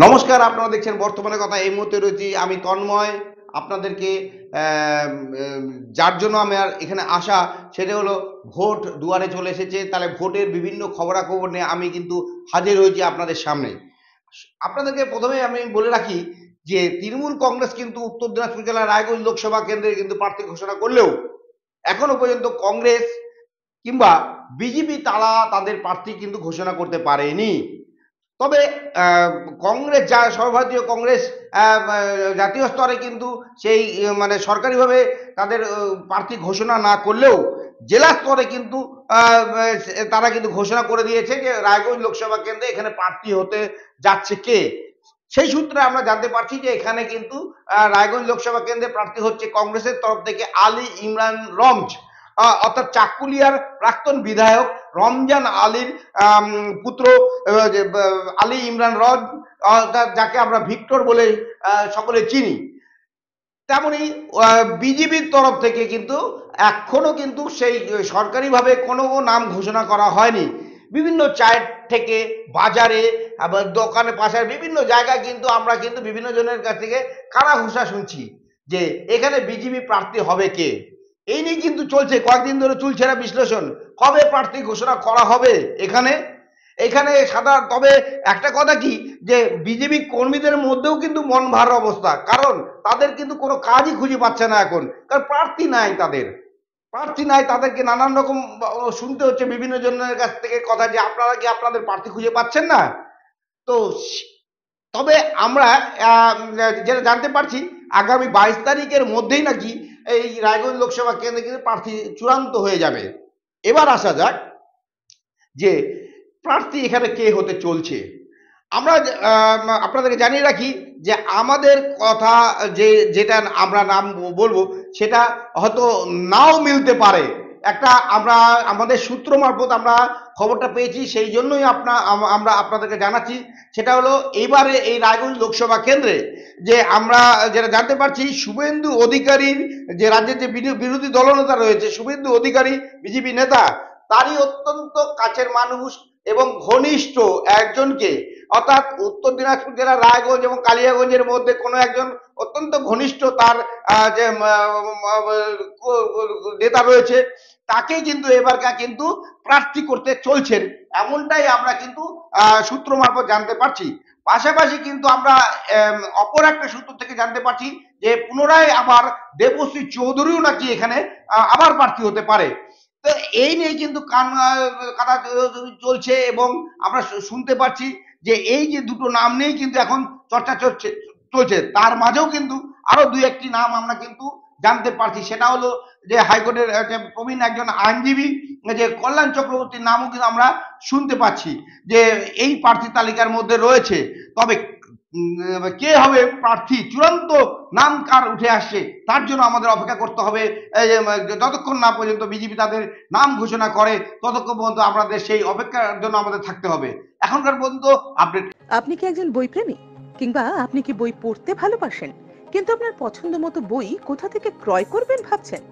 নমস্কার, আপনারা দেখছেন বর্তমানে কথা। এই মুহূর্তে রয়েছি আমি তন্ময়। আপনাদেরকে অ্যাম অ্যাম যার জন্য আমার এখানে আসা সেটা হলো ভোট দুয়ারে চলে এসেছে। তাহলে ভোটের বিভিন্ন খবরাখবর নিয়ে আমি কিন্তু হাজির হয়েছি আপনাদের সামনে। আপনাদেরকে ১ম এই আমি বলে রাখি যে তৃণমূল কংগ্রেস কিন্তু উত্তর দিনাজপুর জেলার রায়গঞ্জ লোকসভা কেন্দ্রে কিন্তু প্রার্থী ঘোষণা করলেও এখনো পর্যন্ত কংগ্রেস কিংবা বিজেপি তারা তাদের প্রার্থী কিন্তু ঘোষণা করতে পারেনি। তবে কংগ্রেস যা সর্বভারতীয় কংগ্রেস জাতীয় স্তরে কিন্তু সেই মানে সরকারিভাবে তাদের প্রার্থী ঘোষণা না করলেও জেলা স্তরে কিন্তু তারা কিন্তু ঘোষণা করে দিয়েছে যে রায়গঞ্জ লোকসভা কেন্দ্রে এখানে প্রার্থী হতে যাচ্ছে কে। সেই সূত্রে আমরা জানতে পারছি যে এখানে কিন্তু রায়গঞ্জ লোকসভা কেন্দ্রে প্রার্থী হচ্ছে কংগ্রেসের তরফ থেকে আলী ইমরান রমজ, অর্থাৎ চাকুলিয়ার প্রাক্তন বিধায়ক রমজান আলীর পুত্র আলী ইমরান রজ, যাকে আমরা ভিক্টর বলে সকলে চিনি। তেমনি বিজেপির তরফ থেকে কিন্তু এখনো কিন্তু সেই সরকারিভাবে কোনো নাম ঘোষণা করা হয়নি। বিভিন্ন চায়ের থেকে বাজারে আবার দোকানে পাশার বিভিন্ন জায়গায় কিন্তু আমরা কিন্তু বিভিন্ন জনের কাছ থেকে কানাঘুষা শুনছি যে এখানে বিজেপি প্রার্থী হবে কে। এই নিয়ে কিন্তু চলছে কয়েকদিন ধরে চুলছেরা বিশ্লেষণ, কবে প্রার্থী ঘোষণা করা হবে এখানে। এখানে তবে একটা কথা কি যে বিজেপি কর্মীদের মধ্যেও কিন্তু মন ভার অবস্থা, কারণ তাদের কিন্তু কোনো কাজই খুঁজে পাচ্ছে না এখন, কারণ প্রার্থী নাই তাদের। প্রার্থী নাই, তাদেরকে নানান রকম শুনতে হচ্ছে বিভিন্ন জনের কাছ থেকে কথা যে আপনারা কি আপনাদের প্রার্থী খুঁজে পাচ্ছেন না। তো তবে আমরা যেটা জানতে পারছি আগামী 22 তারিখের মধ্যেই নাকি এই রায়গঞ্জ লোকসভা কেন্দ্রে কিন্তু প্রার্থী চূড়ান্ত হয়ে যাবে। এবার আসা যাক যে প্রার্থী এখানে কে হতে চলছে। আমরা আপনাদেরকে জানিয়ে রাখি যে আমাদের কথা যেটা আমরা নাম বলবো সেটা হয়তো নাও মিলতে পারে। একটা আমরা আমাদের সূত্র মারফত আমরা খবরটা পেয়েছি, সেই জন্যই আমরা আপনাদেরকে জানাচ্ছি। সেটা হলো এবারে এই রায়গঞ্জ লোকসভা কেন্দ্রে যে আমরা যেটা জানতে পারছি শুভেন্দু অধিকারীর যে রাজ্যের যে বিরোধী দলনেতা রয়েছে শুভেন্দু অধিকারী বিজেপি নেতা, তারই অত্যন্ত কাছের মানুষ এবং ঘনিষ্ঠ একজনকে, অর্থাৎ উত্তর দিনাজপুর জেলার রায়গঞ্জ এবং কালিয়াগঞ্জের মধ্যে কোনো একজন অত্যন্ত ঘনিষ্ঠ তার যে নেতা রয়েছে তাকেই কিন্তু এবারকার কিন্তু প্রার্থী করতে চলছেন, এমনটাই আমরা কিন্তু সূত্র মারফত জানতে পারছি। পাশাপাশি কিন্তু আমরা অপর একটা সূত্র থেকে জানতে পারছি যে পুনরায় আবার দেবশ্রী চৌধুরীও নাকি এখানে আবার প্রার্থী হতে পারে। তো এই নিয়ে কিন্তু কাটা চলছে এবং আমরা শুনতে পাচ্ছি যে এই যে দুটো নাম নিয়েই কিন্তু এখন চর্চা চলছে। তার মাঝেও কিন্তু আরো দুই একটি নাম আমরা কিন্তু জানতে পারছি, সেটা হলো যে হাইকোর্টের প্রবীণ একজন আইনজীবী যে কল্যাণ চক্রবর্তীর নামও কিন্তু আমরা শুনতে পাচ্ছি যে এই প্রার্থী তালিকার মধ্যে রয়েছে। তবে কে হবে প্রার্থী, চূড়ান্ত নাম কার উঠে আসছে তার জন্য আমাদের অপেক্ষা করতে হবে। যতক্ষণ না পর্যন্ত বিজেপি তাদের নাম ঘোষণা করে ততক্ষণ পর্যন্ত আমাদের সেই অপেক্ষার জন্য আমাদের থাকতে হবে। এখনকার পর্যন্ত আপডেট। আপনি কি একজন বই প্রেমী, কিংবা আপনি কি বই পড়তে ভালোবাসেন কিন্তু আপনার পছন্দ মতো বই কোথা থেকে ক্রয় করবেন ভাবছেন?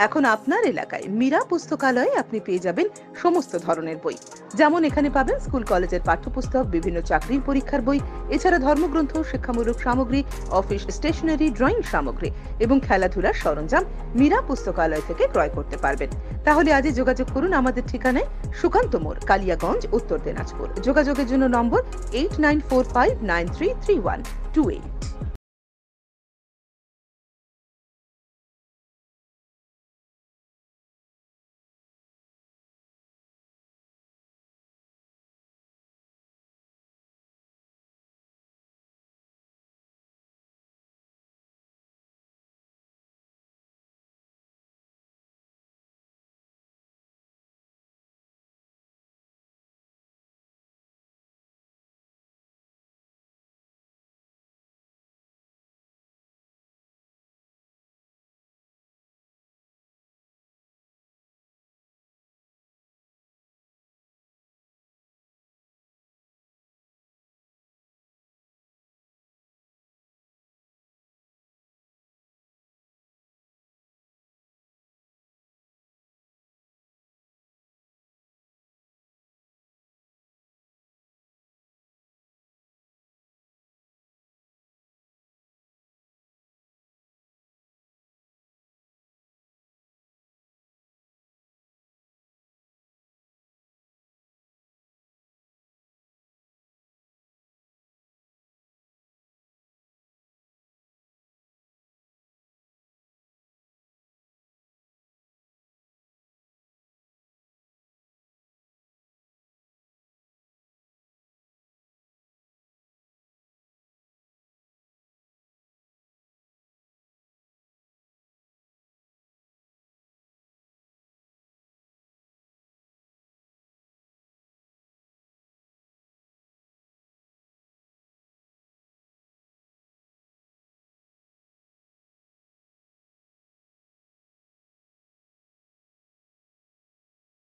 এখন আপনার এলাকায় মীরা পুস্তকালয়ে আপনি পেয়ে যাবেন সমস্ত ধরনের বই। যেমন এখানে পাবেন স্কুল কলেজের পাঠ্যপুস্তক, বিভিন্ন চাকরির পরীক্ষার বই, এছাড়া ধর্মগ্রন্থ, শিক্ষামূলক সামগ্রী, অফিস স্টেশনারি, ড্রয়িং সামগ্রী এবং খেলাধুলার সরঞ্জাম মীরা পুস্তকালয় থেকে ক্রয় করতে পারবেন। তাহলে আজই যোগাযোগ করুন আমাদের ঠিকানায়, সুকান্ত মোড়, কালিয়াগঞ্জ, উত্তর দিনাজপুর। যোগাযোগের জন্য নম্বর 8945933128।